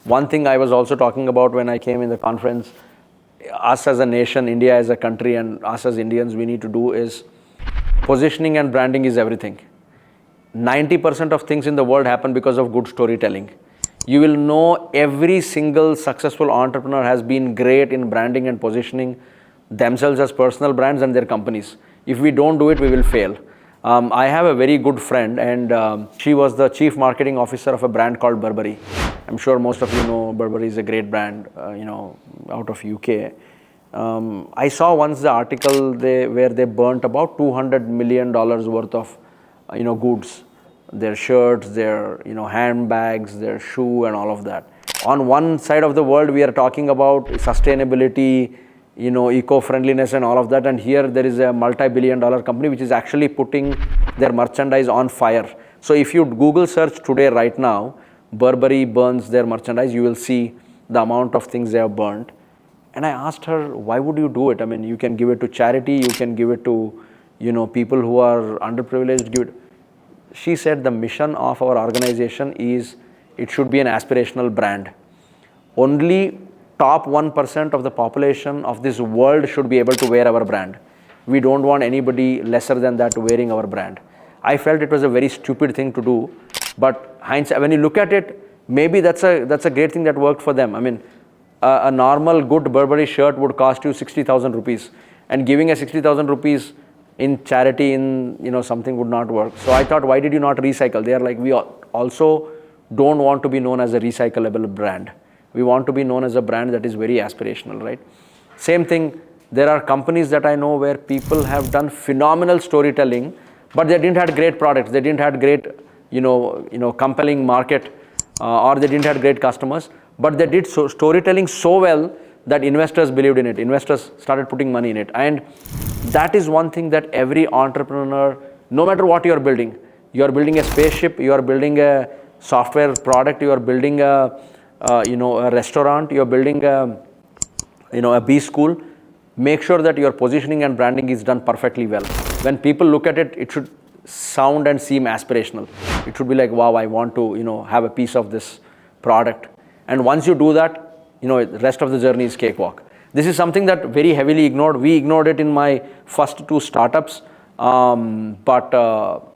One thing I was also talking about when I came in the conference, us as a nation, India as a country, and us as Indians, we need to do is positioning and branding is everything. 90% of things in the world happen because of good storytelling. You will know every single successful entrepreneur has been great in branding and positioning themselves as personal brands and their companies. If we don't do it, we will fail. I have a very good friend, and she was the chief marketing officer of a brand called Burberry. I'm sure most of you know Burberry is a great brand, out of UK. I saw once the article where they burnt about $200 million worth of, goods, their shirts, their, handbags, their shoe, and all of that. On one side of the world, we are talking about sustainability, eco-friendliness and all of that, and here there is a multi-billion-dollar company which is actually putting their merchandise on fire. So if you Google search today, right now, Burberry burns their merchandise, you will see the amount of things they have burnt. And I asked her, why would you do it? I mean, you can give it to charity, you can give it to, people who are underprivileged, give it. She said the mission of our organization is it should be an aspirational brand. Only top 1% of the population of this world should be able to wear our brand. We don't want anybody lesser than that wearing our brand. I felt it was a very stupid thing to do, but hindsight, when you look at it, maybe that's a great thing that worked for them. I mean, a normal good Burberry shirt would cost you 60,000 rupees, and giving a 60,000 rupees in charity in something would not work. So I thought, why did you not recycle? They are like, we also don't want to be known as a recyclable brand. We want to be known as a brand that is very aspirational, right? Same thing, there are companies that I know where people have done phenomenal storytelling, but they didn't have great products, they didn't have great, compelling market, or they didn't have great customers, but they did storytelling so well that investors believed in it. Investors started putting money in it. And that is one thing that every entrepreneur, no matter what you are building a spaceship, you are building a software product, you are building a restaurant, you're building a B school, make sure that your positioning and branding is done perfectly well. When people look at it, it should sound and seem aspirational. It should be like, wow, I want to, have a piece of this product. And once you do that, the rest of the journey is cakewalk. This is something that very heavily ignored. We ignored it in my first two startups, but